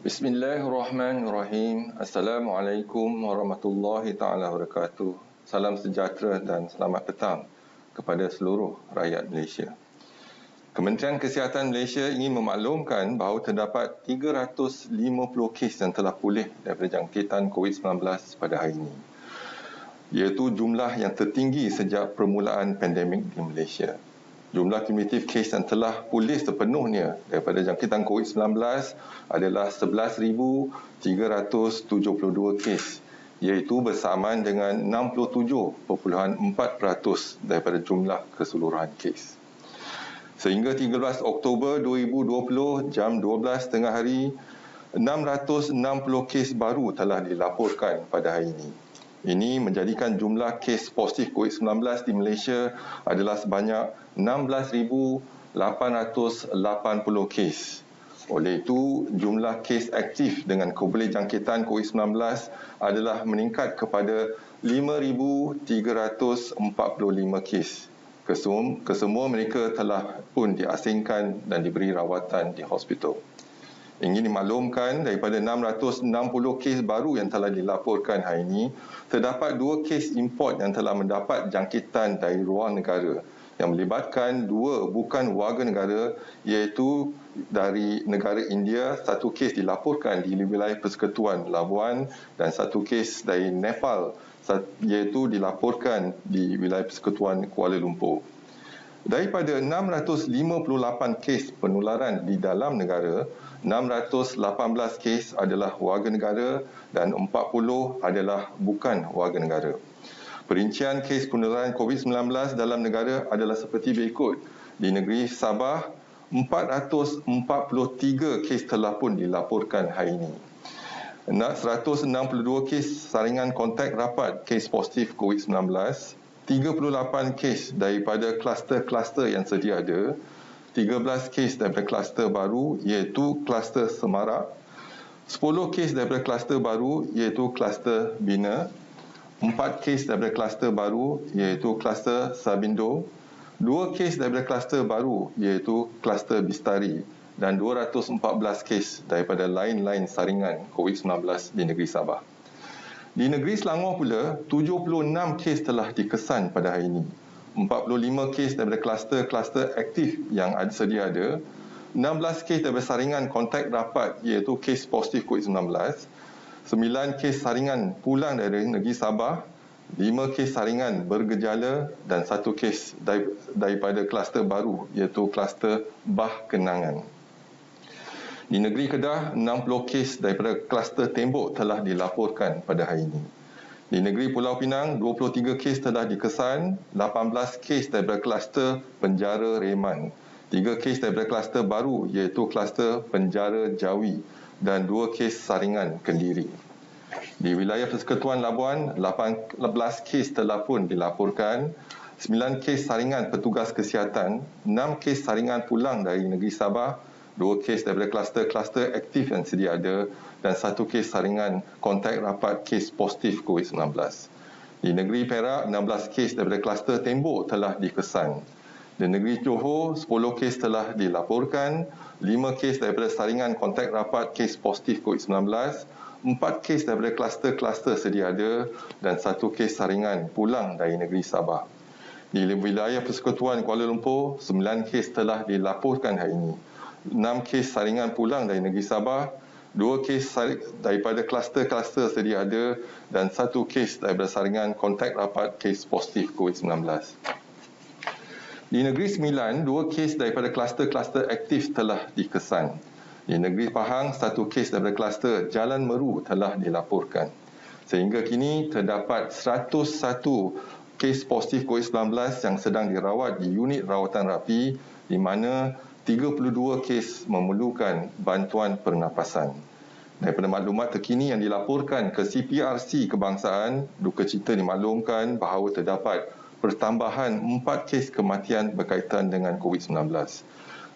Bismillahirrahmanirrahim. Assalamualaikum warahmatullahi taala wabarakatuh. Salam sejahtera dan selamat petang kepada seluruh rakyat Malaysia. Kementerian Kesihatan Malaysia ingin memaklumkan bahawa terdapat 350 kes yang telah pulih daripada jangkitan COVID-19 pada hari ini, iaitu jumlah yang tertinggi sejak permulaan pandemik di Malaysia. Jumlah kumulatif kes yang telah pulih sepenuhnya daripada jangkitan COVID-19 adalah 11,372 kes, iaitu bersamaan dengan 67.4% daripada jumlah keseluruhan kes. Sehingga 13 Oktober 2020 jam 12 tengah hari, 660 kes baru telah dilaporkan pada hari ini. Ini menjadikan jumlah kes positif COVID-19 di Malaysia adalah sebanyak 16,880 kes. Oleh itu, jumlah kes aktif dengan keboleh jangkitan COVID-19 adalah meningkat kepada 5,345 kes. Kesemua mereka telah pun diasingkan dan diberi rawatan di hospital. Ingin dimaklumkan, daripada 660 kes baru yang telah dilaporkan hari ini, terdapat 2 kes import yang telah mendapat jangkitan dari luar negara yang melibatkan 2 bukan warga negara, iaitu dari negara India, 1 kes dilaporkan di wilayah Persekutuan Labuan dan 1 kes dari Nepal, iaitu dilaporkan di wilayah Persekutuan Kuala Lumpur. Daripada 658 kes penularan di dalam negara, 618 kes adalah warga negara dan 40 adalah bukan warga negara. Perincian kes penularan COVID-19 dalam negara adalah seperti berikut. Di negeri Sabah, 443 kes telah pun dilaporkan hari ini. 162 kes saringan kontak rapat kes positif COVID-19, 38 kes daripada kluster-kluster yang sedia ada, 13 kes daripada kluster baru iaitu kluster Semarak, 10 kes daripada kluster baru iaitu kluster Bina, 4 kes daripada kluster baru iaitu kluster Sabindo, 2 kes daripada kluster baru iaitu kluster Bistari dan 214 kes daripada lain-lain saringan COVID-19 di negeri Sabah. Di negeri Selangor pula, 76 kes telah dikesan pada hari ini. 45 kes daripada kluster-kluster aktif yang sedia ada, 16 kes daripada saringan kontak rapat iaitu kes positif COVID-19, 9 kes saringan pulang dari negeri Sabah, 5 kes saringan bergejala dan 1 kes daripada kluster baru iaitu kluster Bah Kenangan. Di negeri Kedah, 60 kes daripada kluster Tembok telah dilaporkan pada hari ini. Di negeri Pulau Pinang, 23 kes telah dikesan, 18 kes daripada kluster Penjara Reman, 3 kes daripada kluster baru iaitu kluster Penjara Jawi dan 2 kes saringan Kendiri. Di wilayah Persekutuan Labuan, 18 kes telah pun dilaporkan, 9 kes saringan petugas kesihatan, 6 kes saringan pulang dari negeri Sabah, 2 kes daripada kluster-kluster aktif yang sedia ada dan 1 kes saringan kontak rapat kes positif COVID-19. Di negeri Perak, 16 kes daripada kluster Tembok telah dikesan. Di negeri Johor, 10 kes telah dilaporkan, 5 kes daripada saringan kontak rapat kes positif COVID-19, 4 kes daripada kluster-kluster sedia ada dan 1 kes saringan pulang dari negeri Sabah. Di wilayah Persekutuan Kuala Lumpur, 9 kes telah dilaporkan hari ini. 6 kes saringan pulang dari negeri Sabah, 2 kes daripada kluster-kluster sedia ada dan 1 kes daripada saringan kontak rapat kes positif COVID-19. Di negeri Sembilan, 2 kes daripada kluster-kluster aktif telah dikesan. Di negeri Pahang, 1 kes daripada kluster Jalan Meru telah dilaporkan. Sehingga kini terdapat 101 kes positif COVID-19 yang sedang dirawat di unit rawatan rapi di mana 32 kes memerlukan bantuan pernafasan. Daripada maklumat terkini yang dilaporkan ke CPRC Kebangsaan, duka cita dimaklumkan bahawa terdapat pertambahan 4 kes kematian berkaitan dengan COVID-19.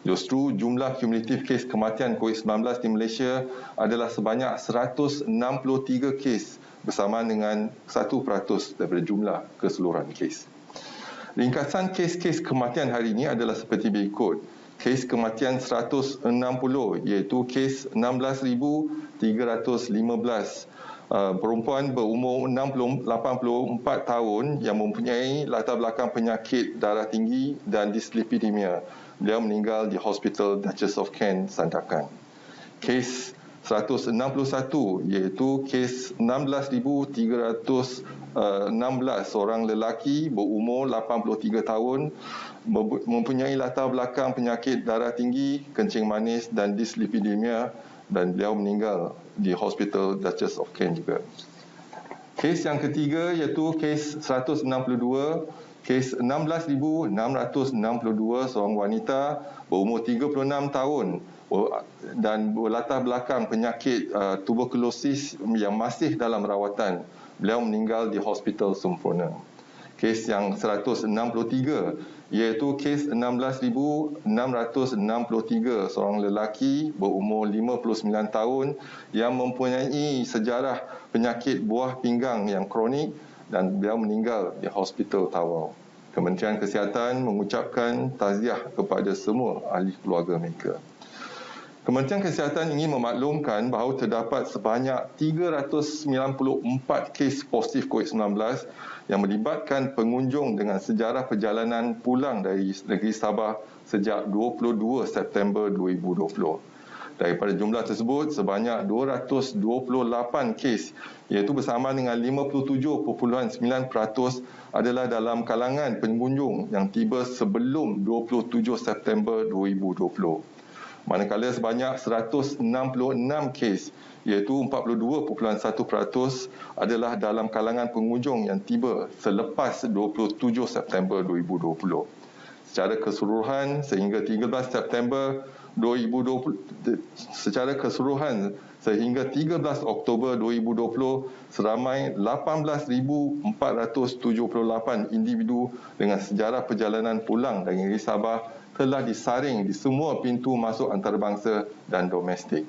Justru jumlah kumulatif kes kematian COVID-19 di Malaysia adalah sebanyak 163 kes bersamaan dengan 1% daripada jumlah keseluruhan kes. Ringkasan kes-kes kematian hari ini adalah seperti berikut. kes kematian 160 iaitu kes 16,315 perempuan berumur 84 tahun yang mempunyai latar belakang penyakit darah tinggi dan dislipidemia. Beliau meninggal di Hospital Duchess of Kent, Sandakan. Kes 161 iaitu kes 16,316 seorang lelaki berumur 83 tahun mempunyai latar belakang penyakit darah tinggi, kencing manis dan dislipidemia dan beliau meninggal di Hospital Duchess of Kent juga. Kes yang ketiga iaitu kes 162, kes 16,662 seorang wanita berumur 36 tahun dan berlatar belakang penyakit tuberkulosis yang masih dalam rawatan. Beliau meninggal di Hospital Semprona. Kes yang 163 iaitu kes 16,663 seorang lelaki berumur 59 tahun yang mempunyai sejarah penyakit buah pinggang yang kronik dan beliau meninggal di Hospital Tawau. Kementerian Kesihatan mengucapkan takziah kepada semua ahli keluarga mereka. Kementerian Kesihatan ingin memaklumkan bahawa terdapat sebanyak 394 kes positif COVID-19 yang melibatkan pengunjung dengan sejarah perjalanan pulang dari negeri Sabah sejak 22 September 2020. Daripada jumlah tersebut, sebanyak 228 kes iaitu bersama dengan 57.9% adalah dalam kalangan pengunjung yang tiba sebelum 27 September 2020. Manakala sebanyak 166 kes iaitu 42.1% adalah dalam kalangan pengunjung yang tiba selepas 27 September 2020. Secara keseluruhan sehingga 13 September 2020 sehingga 13 Oktober 2020 seramai 18,478 individu dengan sejarah perjalanan pulang dari negeri Sabah telah disaring di semua pintu masuk antarabangsa dan domestik.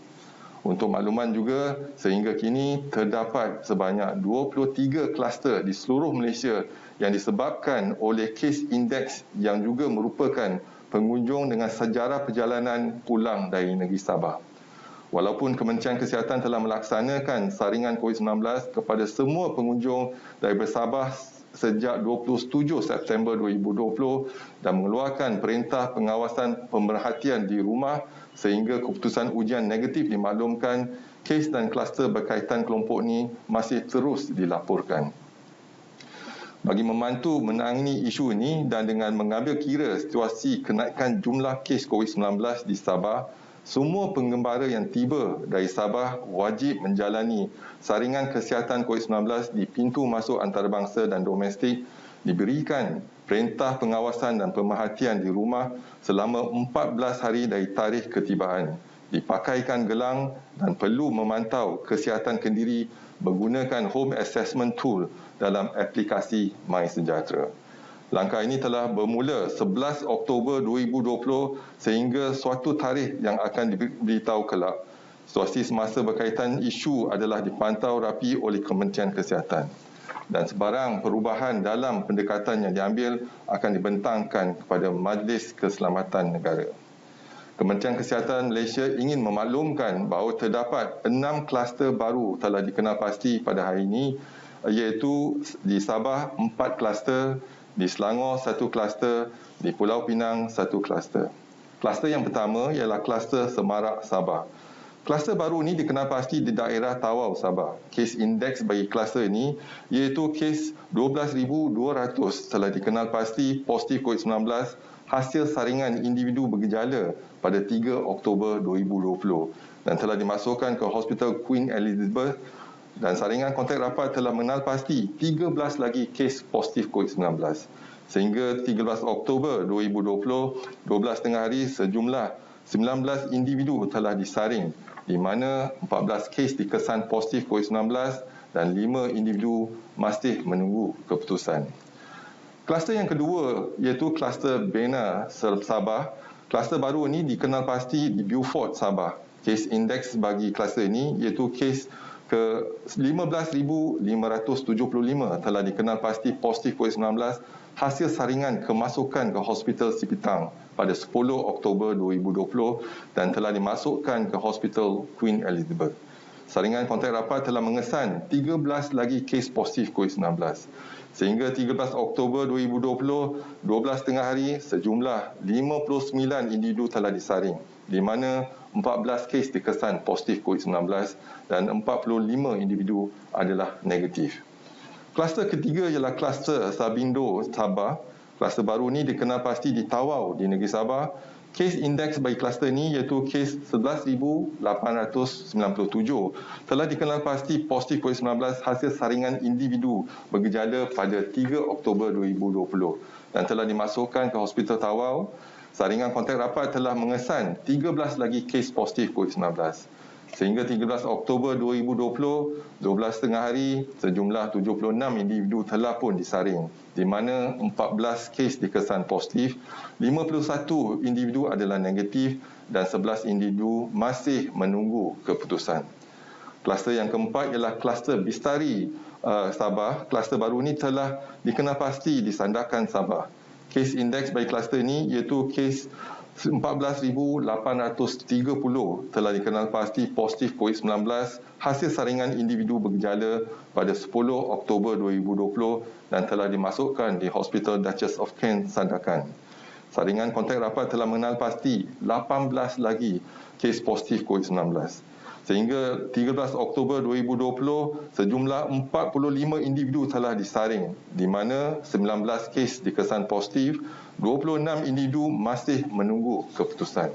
Untuk makluman juga, sehingga kini terdapat sebanyak 23 kluster di seluruh Malaysia yang disebabkan oleh kes indeks yang juga merupakan pengunjung dengan sejarah perjalanan pulang dari negeri Sabah. Walaupun Kementerian Kesihatan telah melaksanakan saringan COVID-19 kepada semua pengunjung dari Sabah sejak 27 September 2020 dan mengeluarkan perintah pengawasan pemerhatian di rumah sehingga keputusan ujian negatif dimaklumkan, kes dan kluster berkaitan kelompok ini masih terus dilaporkan. Bagi membantu menangani isu ini dan dengan mengambil kira situasi kenaikan jumlah kes COVID-19 di Sabah, semua penggembara yang tiba dari Sabah wajib menjalani saringan kesihatan COVID-19 di pintu masuk antarabangsa dan domestik, diberikan perintah pengawasan dan pemerhatian di rumah selama 14 hari dari tarikh ketibaan, dipakaikan gelang dan perlu memantau kesihatan kendiri menggunakan home assessment tool dalam aplikasi MySejahtera. Langkah ini telah bermula 11 Oktober 2020 sehingga suatu tarikh yang akan diberitahu kelak. Situasi semasa berkaitan isu adalah dipantau rapi oleh Kementerian Kesihatan dan sebarang perubahan dalam pendekatan yang diambil akan dibentangkan kepada Majlis Keselamatan Negara. Kementerian Kesihatan Malaysia ingin memaklumkan bahawa terdapat 6 kluster baru telah dikenal pasti pada hari ini, iaitu di Sabah 4 kluster, di Selangor 1 kluster, di Pulau Pinang 1 kluster. Kluster yang pertama ialah kluster Semarak, Sabah. Kluster baru ini dikenal pasti di daerah Tawau, Sabah. Kes indeks bagi kluster ini iaitu kes 12,200 telah dikenal pasti positif COVID-19 hasil saringan individu bergejala pada 3 Oktober 2020 dan telah dimasukkan ke Hospital Queen Elizabeth dan saringan kontak rapat telah mengenal pasti 13 lagi kes positif COVID-19. Sehingga 13 Oktober 2020, 12 tengah hari sejumlah 19 individu telah disaring di mana 14 kes dikesan positif COVID-19 dan 5 individu masih menunggu keputusan. Kluster yang kedua iaitu kluster Bena Sabah. Kluster baru ini dikenal pasti di Beaufort, Sabah. Kes indeks bagi kluster ini iaitu kes ke 15,575 telah dikenal pasti positif COVID-19 hasil saringan kemasukan ke Hospital Sipitang pada 10 Oktober 2020 dan telah dimasukkan ke Hospital Queen Elizabeth. Saringan kontak rapat telah mengesan 13 lagi kes positif COVID-19. Sehingga 13 Oktober 2020, 12 tengah hari, sejumlah 59 individu telah disaring, di mana 14 kes dikesan positif COVID-19 dan 45 individu adalah negatif. Kluster ketiga ialah kluster Sabindo, Sabah. Kluster baru ini dikenal pasti di Tawau di negeri Sabah. Kes indeks bagi kluster ini iaitu kes 11,897 telah dikenal pasti positif COVID-19 hasil saringan individu bergejala pada 3 Oktober 2020 dan telah dimasukkan ke Hospital Tawau. Saringan kontak rapat telah mengesan 13 lagi kes positif COVID-19. Sehingga 13 Oktober 2020, 12 tengah hari, sejumlah 76 individu telah pun disaring, di mana 14 kes dikesan positif, 51 individu adalah negatif dan 11 individu masih menunggu keputusan. Kluster yang keempat ialah kluster Bistari Sabah. Kluster baru ini telah dikenal pasti di Sandakan Sabah. Kes indeks bagi kluster ini iaitu kes 14,830 telah dikenal pasti positif COVID-19 hasil saringan individu bergejala pada 10 Oktober 2020 dan telah dimasukkan di Hospital Duchess of Kent Sandakan. Saringan kontak rapat telah mengenal pasti 18 lagi kes positif COVID-19. Sehingga 13 Oktober 2020, sejumlah 45 individu telah disaring, di mana 19 kes dikesan positif, 26 individu masih menunggu keputusan.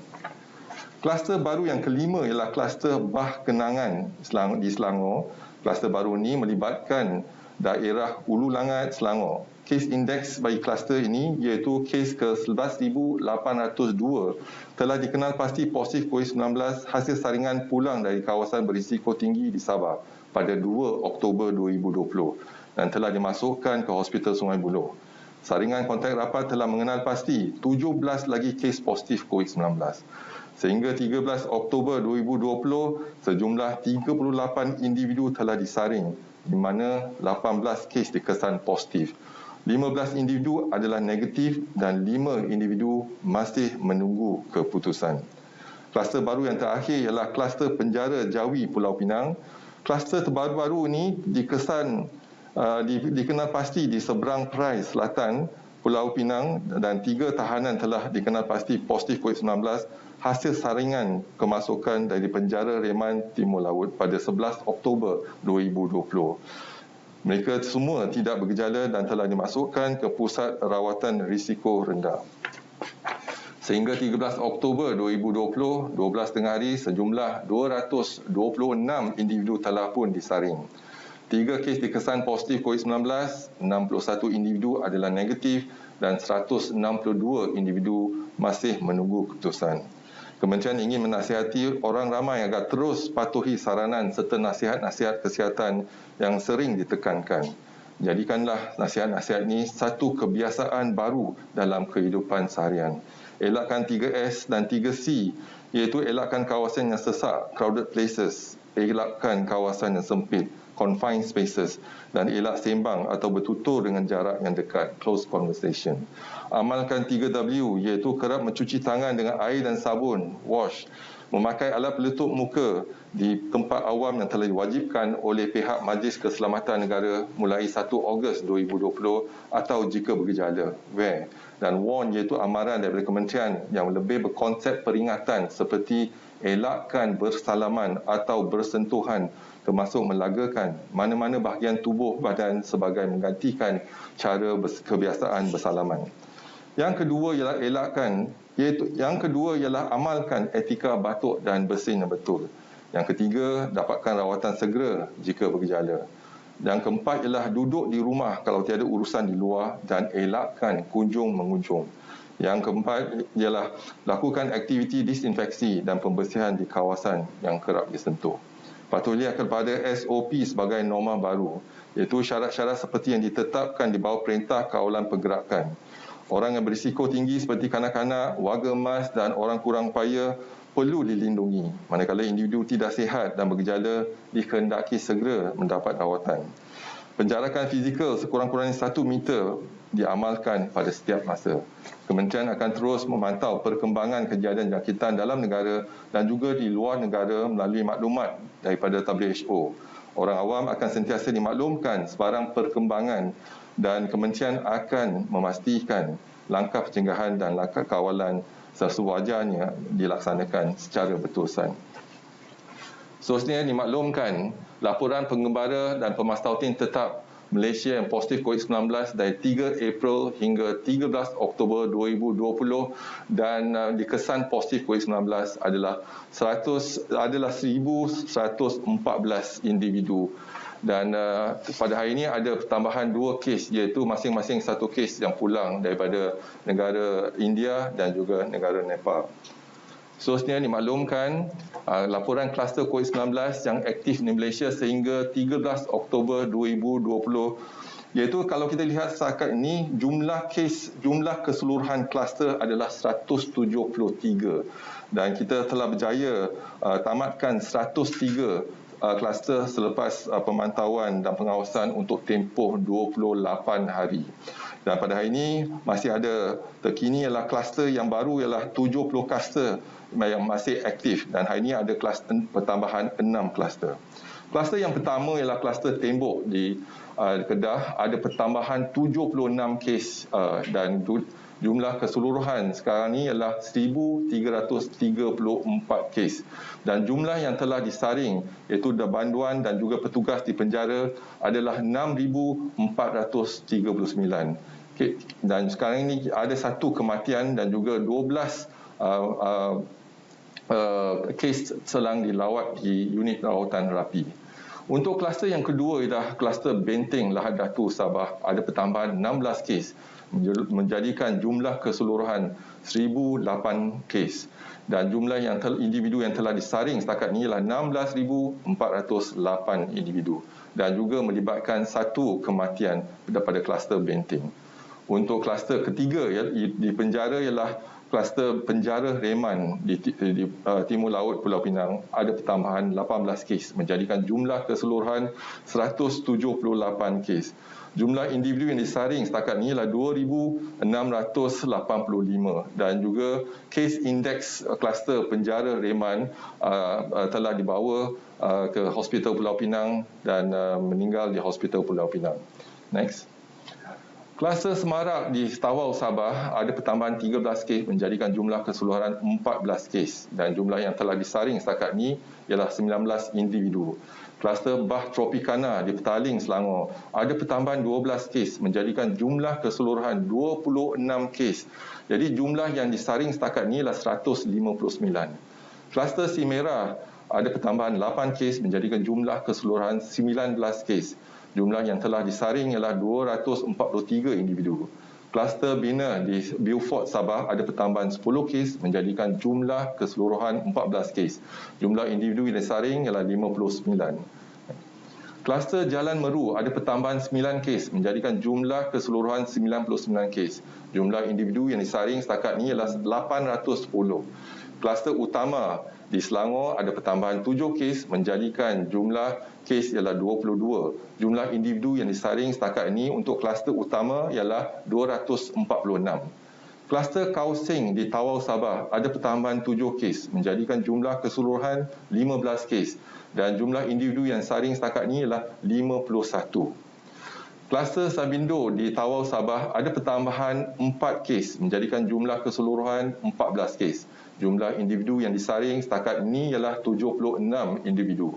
Kluster baru yang kelima ialah kluster Bah Kenangan di Selangor. Kluster baru ini melibatkan daerah Ulu Langat, Selangor. Kes indeks bagi kluster ini iaitu kes ke-11,802 telah dikenal pasti positif COVID-19 hasil saringan pulang dari kawasan berisiko tinggi di Sabah pada 2 Oktober 2020 dan telah dimasukkan ke Hospital Sungai Buloh. Saringan kontak rapat telah mengenal pasti 17 lagi kes positif COVID-19. Sehingga 13 Oktober 2020, sejumlah 38 individu telah disaring, di mana 18 kes dikesan positif. 15 individu adalah negatif dan 5 individu masih menunggu keputusan. Kluster baru yang terakhir ialah kluster penjara Jawi Pulau Pinang. Kluster terbaru-baru ini dikenal pasti di seberang Perai Selatan Pulau Pinang dan 3 tahanan telah dikenal pasti positif COVID-19 hasil saringan kemasukan dari penjara Reman Timur Laut pada 11 Oktober 2020. Mereka semua tidak bergejala dan telah dimasukkan ke pusat rawatan risiko rendah. Sehingga 13 Oktober 2020, 12 tengah hari, sejumlah 226 individu telah pun disaring. 3 kes dikesan positif COVID-19, 61 individu adalah negatif dan 162 individu masih menunggu keputusan. Kementerian ingin menasihati orang ramai agar terus patuhi saranan serta nasihat-nasihat kesihatan yang sering ditekankan. Jadikanlah nasihat-nasihat ini satu kebiasaan baru dalam kehidupan seharian. Elakkan 3S dan 3C, iaitu elakkan kawasan yang sesak, crowded places, elakkan kawasan yang sempit, confined spaces, dan elak sembang atau bertutur dengan jarak yang dekat, close conversation. Amalkan 3W, iaitu kerap mencuci tangan dengan air dan sabun, wash, memakai alat peletup muka di tempat awam yang telah diwajibkan oleh pihak Majlis Keselamatan Negara mulai 1 Ogos 2020 atau jika bergejala, wear, dan warn, iaitu amaran daripada kementerian yang lebih berkonsep peringatan seperti elakkan bersalaman atau bersentuhan termasuk melagakan mana-mana bahagian tubuh badan sebagai menggantikan cara kebiasaan bersalaman. Yang kedua ialah amalkan etika batuk dan bersin yang betul. Yang ketiga, dapatkan rawatan segera jika bergejala. Yang keempat ialah duduk di rumah kalau tiada urusan di luar dan elakkan kunjung-mengunjung. Yang keempat ialah lakukan aktiviti disinfeksi dan pembersihan di kawasan yang kerap disentuh. Patuhilah kepada SOP sebagai norma baru, iaitu syarat-syarat seperti yang ditetapkan di bawah Perintah Kawalan Pergerakan. Orang yang berisiko tinggi seperti kanak-kanak, warga emas dan orang kurang upaya perlu dilindungi, manakala individu tidak sihat dan bergejala dikehendaki segera mendapat rawatan. Penjarakan fizikal sekurang-kurangnya 1 meter diamalkan pada setiap masa. Kementerian akan terus memantau perkembangan kejadian jangkitan dalam negara dan juga di luar negara melalui maklumat daripada WHO. Orang awam akan sentiasa dimaklumkan sebarang perkembangan dan kementerian akan memastikan langkah pencegahan dan langkah kawalan sewajarnya dilaksanakan secara berterusan. Seterusnya dimaklumkan laporan penggembara dan pemastautin tetap Malaysia yang positif COVID-19 dari 3 April hingga 13 Oktober 2020 dan dikesan positif COVID-19 adalah 1,114 individu. Dan pada hari ini ada pertambahan 2 kes, iaitu masing-masing 1 kes yang pulang daripada negara India dan juga negara Nepal. Seterusnya dimaklumkan laporan kluster COVID-19 yang aktif di Malaysia sehingga 13 Oktober 2020, iaitu kalau kita lihat setakat ini jumlah keseluruhan kluster adalah 173 dan kita telah berjaya tamatkan 103 kluster selepas pemantauan dan pengawasan untuk tempoh 28 hari. Dan pada hari ini masih ada terkini ialah kluster yang baru ialah 70 kluster yang masih aktif dan hari ini ada kluster pertambahan 6 kluster. Kluster yang pertama ialah kluster tembok di Kedah, ada pertambahan 76 kes dan jumlah keseluruhan sekarang ini ialah 1,334 kes dan jumlah yang telah disaring iaitu banduan dan juga petugas di penjara adalah 6,439. Dan sekarang ini ada 1 kematian dan juga 12 kes selang dilawat di unit rawatan rapi. Untuk kluster yang kedua ialah kluster Benteng Lahad Datu Sabah, ada pertambahan 16 kes menjadikan jumlah keseluruhan 1,008 kes dan jumlah individu yang telah disaring setakat ini ialah 16,408 individu dan juga melibatkan 1 kematian pada kluster Benteng. Untuk kluster ketiga di penjara ialah kluster penjara Reman di Timur Laut Pulau Pinang, ada pertambahan 18 kes menjadikan jumlah keseluruhan 178 kes. Jumlah individu yang disaring setakat ini ialah 2,685 dan juga kes indeks kluster penjara Reman telah dibawa ke Hospital Pulau Pinang dan meninggal di Hospital Pulau Pinang. Next. Kluster Semarak di Tawau Sabah ada pertambahan 13 kes menjadikan jumlah keseluruhan 14 kes dan jumlah yang telah disaring setakat ini ialah 19 individu. Kluster Bah Tropicana di Petaling, Selangor ada pertambahan 12 kes menjadikan jumlah keseluruhan 26 kes. Jadi jumlah yang disaring setakat ini ialah 159. Kluster Simera ada pertambahan 8 kes menjadikan jumlah keseluruhan 19 kes. Jumlah yang telah disaring ialah 243 individu. Kluster Bina di Beaufort, Sabah ada pertambahan 10 kes menjadikan jumlah keseluruhan 14 kes. Jumlah individu yang disaring ialah 59. Kluster Jalan Meru ada pertambahan 9 kes menjadikan jumlah keseluruhan 99 kes. Jumlah individu yang disaring setakat ini ialah 810. Kluster Utama di Selangor ada pertambahan 7 kes menjadikan jumlah kes ialah 22. Jumlah individu yang disaring setakat ini untuk kluster utama ialah 246. Kluster Kausing di Tawau Sabah ada pertambahan 7 kes menjadikan jumlah keseluruhan 15 kes dan jumlah individu yang disaring setakat ini ialah 51. Kluster Sabindo di Tawau Sabah ada pertambahan 4 kes menjadikan jumlah keseluruhan 14 kes. Jumlah individu yang disaring setakat ini ialah 76 individu.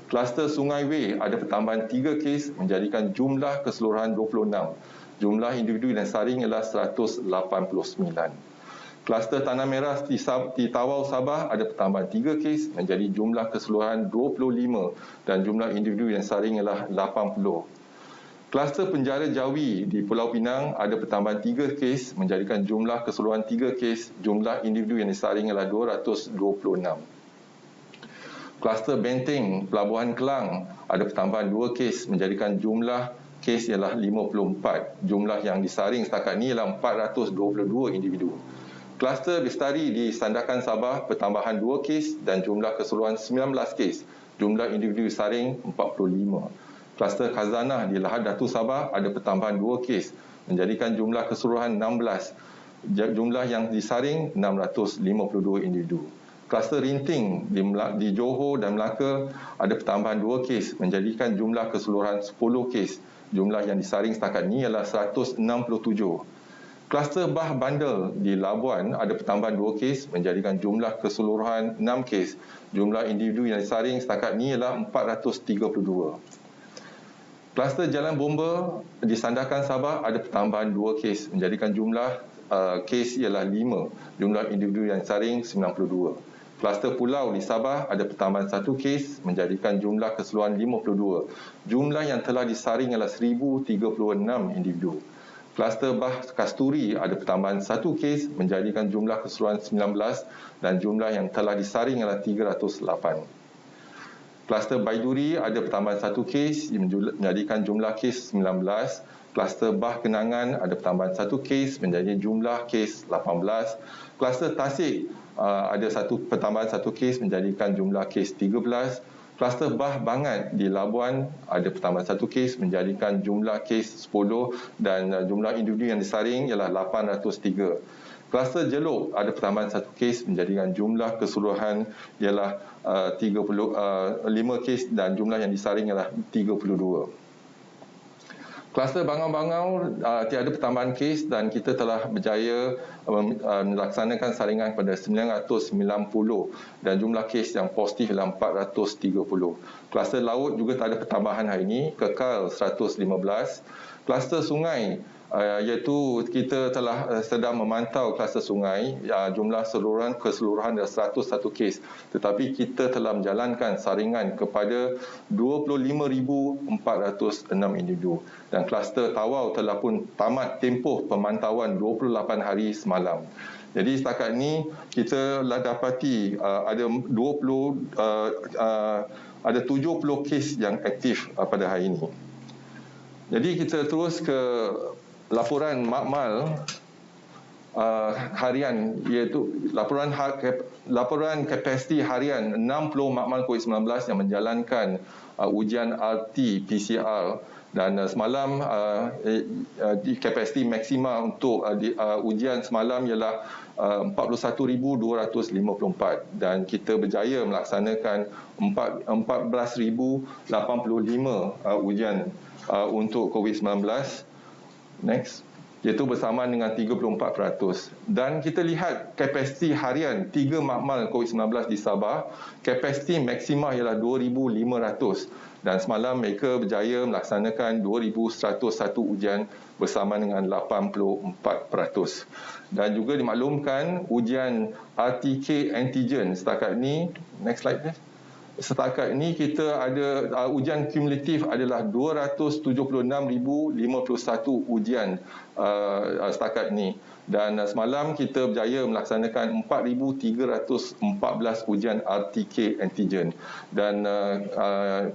Kluster Sungai Wei ada pertambahan 3 kes menjadikan jumlah keseluruhan 26. Jumlah individu yang disaring ialah 189. Kluster Tanah Merah di Tawau Sabah ada pertambahan 3 kes menjadi jumlah keseluruhan 25 dan jumlah individu yang disaring ialah 80. Kluster Penjara Jawi di Pulau Pinang ada pertambahan 3 kes menjadikan jumlah keseluruhan 3 kes. Jumlah individu yang disaring ialah 226. Kluster Benteng Pelabuhan Kelang ada pertambahan 2 kes menjadikan jumlah kes ialah 54. Jumlah yang disaring setakat ini ialah 422 individu. Kluster Bestari di Sandakan Sabah pertambahan 2 kes dan jumlah keseluruhan 19 kes. Jumlah individu disaring 45. Kluster Khazanah di Lahad Datu Sabah ada pertambahan 2 kes menjadikan jumlah keseluruhan 16. Jumlah yang disaring 652 individu. Kluster Rinting di Johor dan Melaka ada pertambahan 2 kes menjadikan jumlah keseluruhan 10 kes. Jumlah yang disaring setakat ini ialah 167. Kluster Bah Bandel di Labuan ada pertambahan 2 kes menjadikan jumlah keseluruhan 6 kes. Jumlah individu yang disaring setakat ini ialah 432. Kluster Jalan Bomba di Sandakan Sabah ada pertambahan 2 kes menjadikan jumlah kes ialah 5. Jumlah individu yang disaring 92. Kluster Pulau di Sabah ada pertambahan 1 kes menjadikan jumlah keseluruhan 52. Jumlah yang telah disaring ialah 1036 individu. Kluster Bah Kasturi ada pertambahan 1 kes menjadikan jumlah keseluruhan 19 dan jumlah yang telah disaring ialah 308. Kluster Baiduri ada pertambahan 1 kes menjadikan jumlah kes 19. Kluster Bah Kenangan ada pertambahan 1 kes menjadi jumlah kes 18. Kluster Tasik ada pertambahan 1 kes menjadikan jumlah kes 13. Kluster Bah Bangat di Labuan ada pertambahan 1 kes menjadikan jumlah kes 10 dan jumlah individu yang disaring ialah 803. Kluster Jeluk ada pertambahan 1 kes menjadikan jumlah keseluruhan ialah 5 kes dan jumlah yang disaring ialah 32. Kluster Bangau-Bangau tiada pertambahan kes dan kita telah berjaya melaksanakan saringan pada 990 dan jumlah kes yang positif ialah 430. Kluster Laut juga tak ada pertambahan hari ini, kekal 115. Kluster Sungai iaitu kita telah sedang memantau kluster sungai, jumlah keseluruhan adalah 101 kes, tetapi kita telah menjalankan saringan kepada 25,406 individu dan kluster Tawau telah pun tamat tempoh pemantauan 28 hari semalam. Jadi setakat ini kita telah dapati ada 70 kes yang aktif pada hari ini. Jadi kita terus ke laporan makmal harian, iaitu laporan kapasiti harian 60 makmal COVID-19 yang menjalankan ujian RT-PCR dan semalam kapasiti maksima untuk ujian semalam ialah 41,254 dan kita berjaya melaksanakan 14,085 ujian untuk COVID-19. Next. Iaitu bersamaan dengan 34%. Dan kita lihat kapasiti harian 3 makmal COVID-19 di Sabah, kapasiti maksima ialah 2,500 dan semalam mereka berjaya melaksanakan 2,101 ujian bersama dengan 84%. Dan juga dimaklumkan ujian RTK antigen setakat ini, next slide please. Setakat ini kita ada ujian kumulatif adalah 276,051 ujian setakat ini. Dan semalam kita berjaya melaksanakan 4,314 ujian RTK antigen. Dan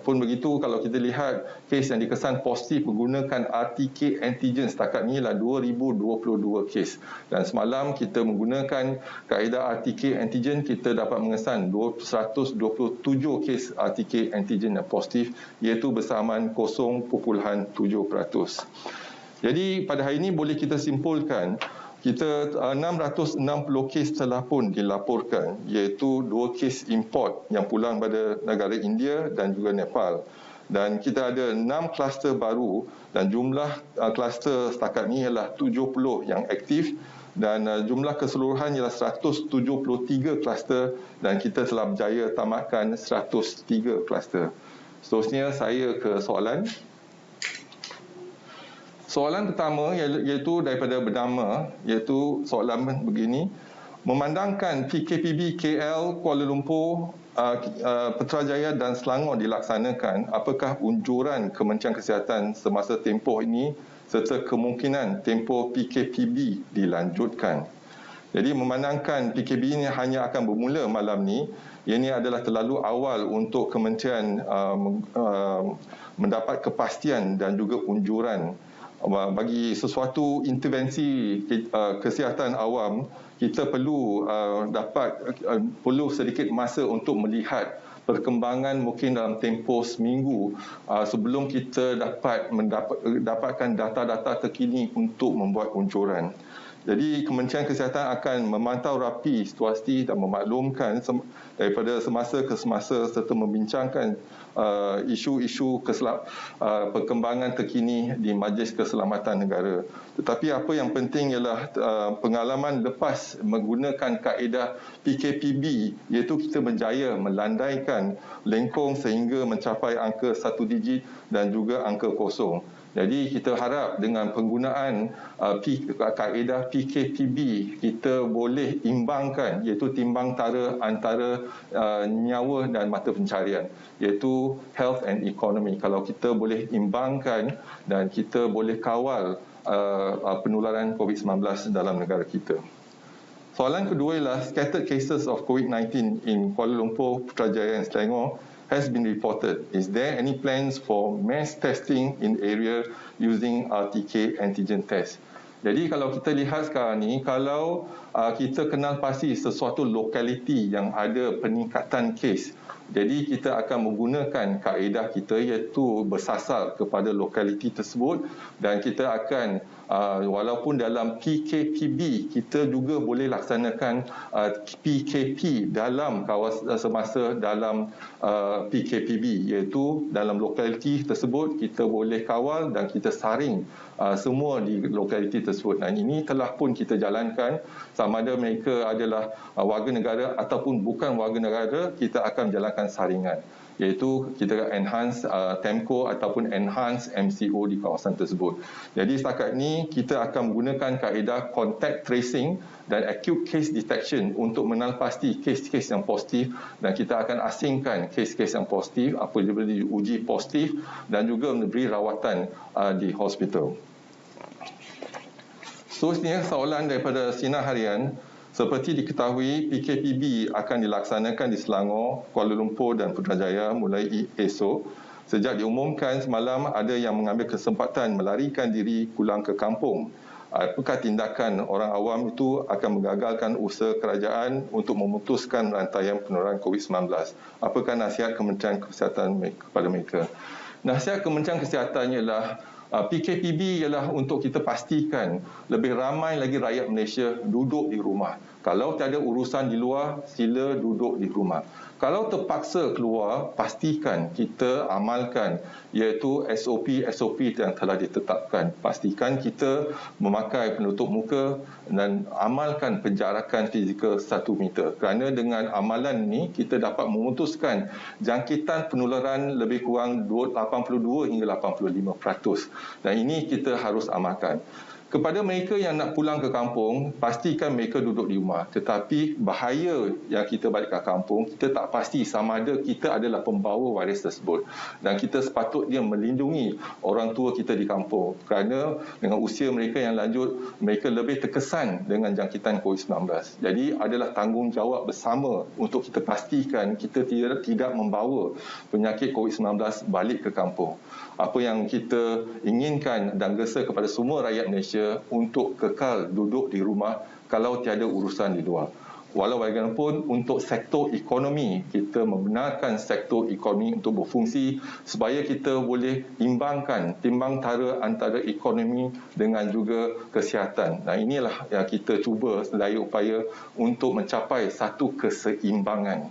pun begitu kalau kita lihat kes yang dikesan positif menggunakan RTK antigen setakat ini ialah 2,022 kes. Dan semalam kita menggunakan kaedah RTK antigen kita dapat mengesan 127 kes RTK antigen yang positif iaitu bersamaan 0.7%. Jadi pada hari ini boleh kita simpulkan kita 660 kes telah pun dilaporkan iaitu 2 kes import yang pulang pada negara India dan juga Nepal. Dan kita ada 6 kluster baru dan jumlah kluster setakat ini ialah 70 yang aktif dan jumlah keseluruhan ialah 173 kluster dan kita telah berjaya tamatkan 103 kluster. Seterusnya saya ke soalan. Soalan pertama iaitu daripada bernama, iaitu soalan begini. Memandangkan PKPB KL, Kuala Lumpur, Putrajaya dan Selangor dilaksanakan, apakah unjuran Kementerian Kesihatan semasa tempoh ini serta kemungkinan tempoh PKPB dilanjutkan? Jadi memandangkan PKPB ini hanya akan bermula malam ni, ini adalah terlalu awal untuk kementerian mendapat kepastian dan juga unjuran bagi sesuatu intervensi kesihatan awam, kita perlu perlu sedikit masa untuk melihat perkembangan mungkin dalam tempoh seminggu sebelum kita dapatkan data-data terkini untuk membuat unjuran. Jadi Kementerian Kesihatan akan memantau rapi situasi dan memaklumkan daripada semasa ke semasa serta membincangkan isu-isu perkembangan terkini di Majlis Keselamatan Negara. Tetapi apa yang penting ialah pengalaman lepas menggunakan kaedah PKPB, iaitu kita berjaya melandaikan lengkung sehingga mencapai angka 1 digit dan juga angka kosong. Jadi kita harap dengan penggunaan kaedah PKPB, kita boleh imbangkan, iaitu timbang tara antara nyawa dan mata pencarian, iaitu health and economy. Kalau kita boleh imbangkan dan kita boleh kawal penularan COVID-19 dalam negara kita. Soalan kedua ialah scattered cases of COVID-19 in Kuala Lumpur, Putrajaya dan Selangor has been reported. Is there any plans for mass testing in the area using RTK antigen test? Jadi kalau kita lihat sekarang ni, kalau kita kenal pasti sesuatu lokaliti yang ada peningkatan kes, jadi kita akan menggunakan kaedah kita iaitu bersasar kepada lokaliti tersebut dan kita akan walaupun dalam PKPB kita juga boleh laksanakan PKP dalam semasa dalam PKPB, iaitu dalam lokaliti tersebut kita boleh kawal dan kita saring semua di lokaliti tersebut. Dan ini telah pun kita jalankan, sama ada mereka adalah warga negara ataupun bukan warga negara, kita akan jalankan saringan, iaitu kita enhance TEMCO ataupun enhance MCO di kawasan tersebut. Jadi setakat ini kita akan menggunakan kaedah contact tracing dan acute case detection untuk mengenal pasti kes-kes yang positif, dan kita akan asingkan kes-kes yang positif apabila diuji positif dan juga memberi rawatan di hospital. Seterusnya, soalan daripada Sinar Harian. Seperti diketahui, PKPB akan dilaksanakan di Selangor, Kuala Lumpur dan Putrajaya mulai esok. Sejak diumumkan semalam, ada yang mengambil kesempatan melarikan diri pulang ke kampung. Apakah tindakan orang awam itu akan menggagalkan usaha kerajaan untuk memutuskan rantaian penularan COVID-19? Apakah nasihat Kementerian Kesihatan kepada mereka? Nasihat Kementerian Kesihatan ialah PKPB ialah untuk kita pastikan lebih ramai lagi rakyat Malaysia duduk di rumah. Kalau tiada urusan di luar, sila duduk di rumah. Kalau terpaksa keluar, pastikan kita amalkan, iaitu SOP yang telah ditetapkan. Pastikan kita memakai penutup muka dan amalkan penjarakan fizikal 1 meter. Kerana dengan amalan ini, kita dapat memutuskan jangkitan penularan lebih kurang 82 hingga 85%. Dan ini kita harus amalkan. Kepada mereka yang nak pulang ke kampung, pastikan mereka duduk di rumah. Tetapi bahaya yang kita balik ke kampung, kita tak pasti sama ada kita adalah pembawa virus tersebut. Dan kita sepatutnya melindungi orang tua kita di kampung. Kerana dengan usia mereka yang lanjut, mereka lebih terkesan dengan jangkitan COVID-19. Jadi adalah tanggungjawab bersama untuk kita pastikan kita tidak membawa penyakit COVID-19 balik ke kampung. Apa yang kita inginkan dan gesa kepada semua rakyat Malaysia untuk kekal duduk di rumah kalau tiada urusan di luar. Walau bagaimanapun, untuk sektor ekonomi, kita membenarkan sektor ekonomi untuk berfungsi supaya kita boleh imbangkan timbang tara antara ekonomi dengan juga kesihatan. Nah, inilah yang kita cuba sedaya upaya untuk mencapai satu keseimbangan.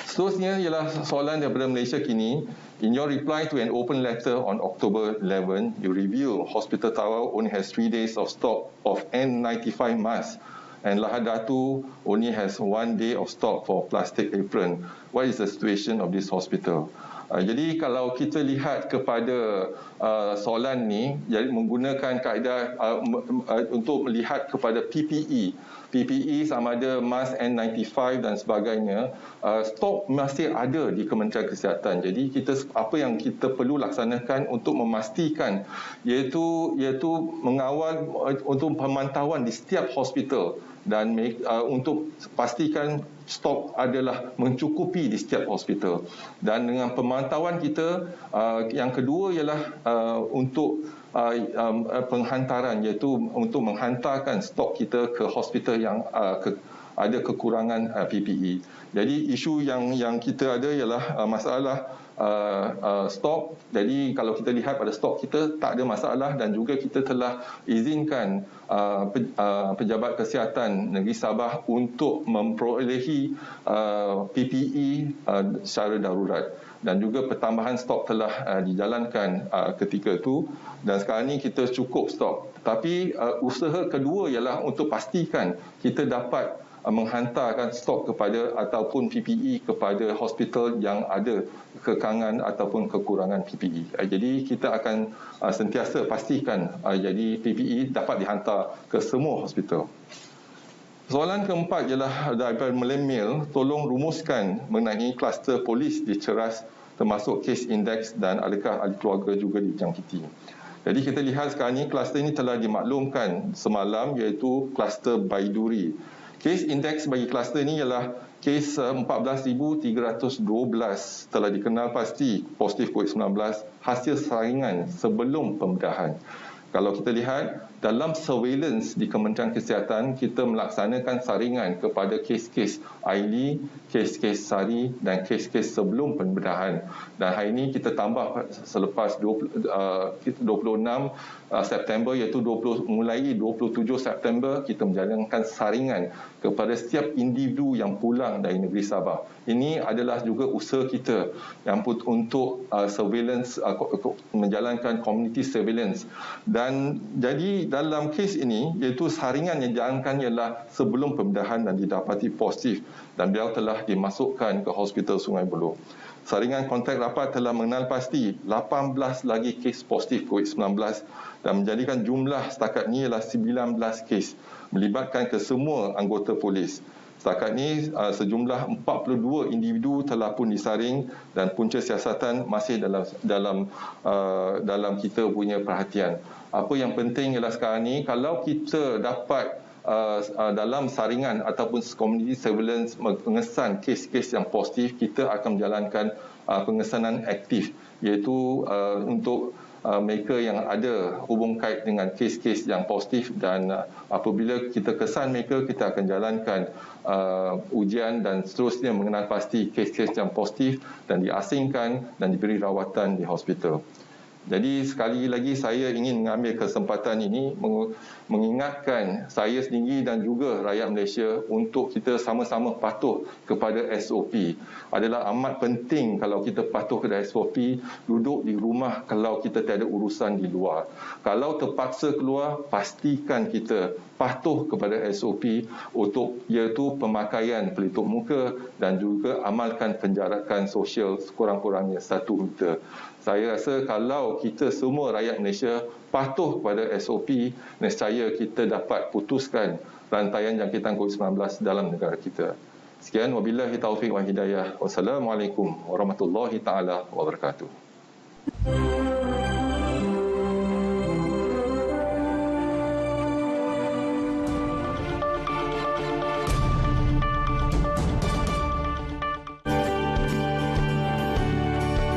Seterusnya ialah soalan daripada Malaysia Kini. In your reply to an open letter on October 11, you reveal Hospital Tawau only has 3 days of stock of N95 masks and Lahad Datu only has 1 day of stock for plastic apron. What is the situation of this hospital? Jadi kalau kita lihat kepada soalan ni, jadi menggunakan kaedah untuk melihat kepada PPE sama ada mask N95 dan sebagainya, stok masih ada di Kementerian Kesihatan. Jadi apa yang kita perlu laksanakan untuk memastikan iaitu mengawal untuk pemantauan di setiap hospital dan untuk pastikan stok adalah mencukupi di setiap hospital. Dan dengan pemantauan kita, yang kedua ialah untuk penghantaran, iaitu untuk menghantarkan stok kita ke hospital yang ada kekurangan PPE. Jadi isu yang kita ada ialah masalah stok. Jadi kalau kita lihat pada stok kita tak ada masalah, dan juga kita telah izinkan pejabat kesihatan negeri Sabah untuk memperolehi PPE secara darurat, dan juga pertambahan stok telah dijalankan ketika itu, dan sekarang ni kita cukup stok. Tapi usaha kedua ialah untuk pastikan kita dapat menghantarkan stok kepada ataupun PPE kepada hospital yang ada kekangan ataupun kekurangan PPE. Jadi kita akan sentiasa pastikan jadi PPE dapat dihantar ke semua hospital. Soalan keempat ialah daripada Melemail, tolong rumuskan mengenai kluster polis di Ceras termasuk kes indeks dan adakah ahli keluarga juga dijangkiti. Jadi kita lihat sekarang ni kluster ini telah dimaklumkan semalam, iaitu kluster Baiduri. Kes indeks bagi kluster ini ialah kes 14,312 telah dikenal pasti positif COVID-19 hasil saringan sebelum pembedahan. Kalau kita lihat dalam surveillance di Kementerian Kesihatan, kita melaksanakan saringan kepada kes-kes Aili, kes-kes Sari dan kes-kes sebelum pembedahan. Dan hari ini kita tambah selepas 26 September, iaitu mulai 27 September kita menjalankan saringan kepada setiap individu yang pulang dari negeri Sabah. Ini adalah juga usaha kita yang untuk surveillance, menjalankan community surveillance. Dan jadi dalam kes ini, iaitu saringan yang dijalankan ialah sebelum pembedahan dan didapati positif, dan beliau telah dimasukkan ke Hospital Sungai Buloh. Saringan kontak rapat telah mengenal pasti 18 lagi kes positif COVID-19 dan menjadikan jumlah setakat ini ialah 19 kes melibatkan kesemua anggota polis. Setakat ini sejumlah 42 individu telah pun disaring dan punca siasatan masih dalam kita punya perhatian. Apa yang penting ialah sekarang ini kalau kita dapat dalam saringan ataupun community surveillance mengesan kes-kes yang positif, kita akan menjalankan pengesanan aktif, iaitu untuk mereka yang ada hubung kait dengan kes-kes yang positif, dan apabila kita kesan mereka, kita akan jalankan ujian dan seterusnya mengenal pasti kes-kes yang positif dan diasingkan dan diberi rawatan di hospital. Jadi sekali lagi saya ingin mengambil kesempatan ini mengingatkan saya sendiri dan juga rakyat Malaysia untuk kita sama-sama patuh kepada SOP. Adalah amat penting kalau kita patuh kepada SOP, duduk di rumah kalau kita tiada urusan di luar. Kalau terpaksa keluar, pastikan kita patuh kepada SOP untuk iaitu pemakaian pelitup muka dan juga amalkan penjarakan sosial sekurang-kurangnya 1 meter. Saya rasa kalau kita semua rakyat Malaysia patuh kepada SOP, nescaya kita dapat putuskan rantaian jangkitan COVID-19 dalam negara kita. Sekian, wabillahi taufiq wa hidayah. Wassalamualaikum warahmatullahi taala wabarakatuh.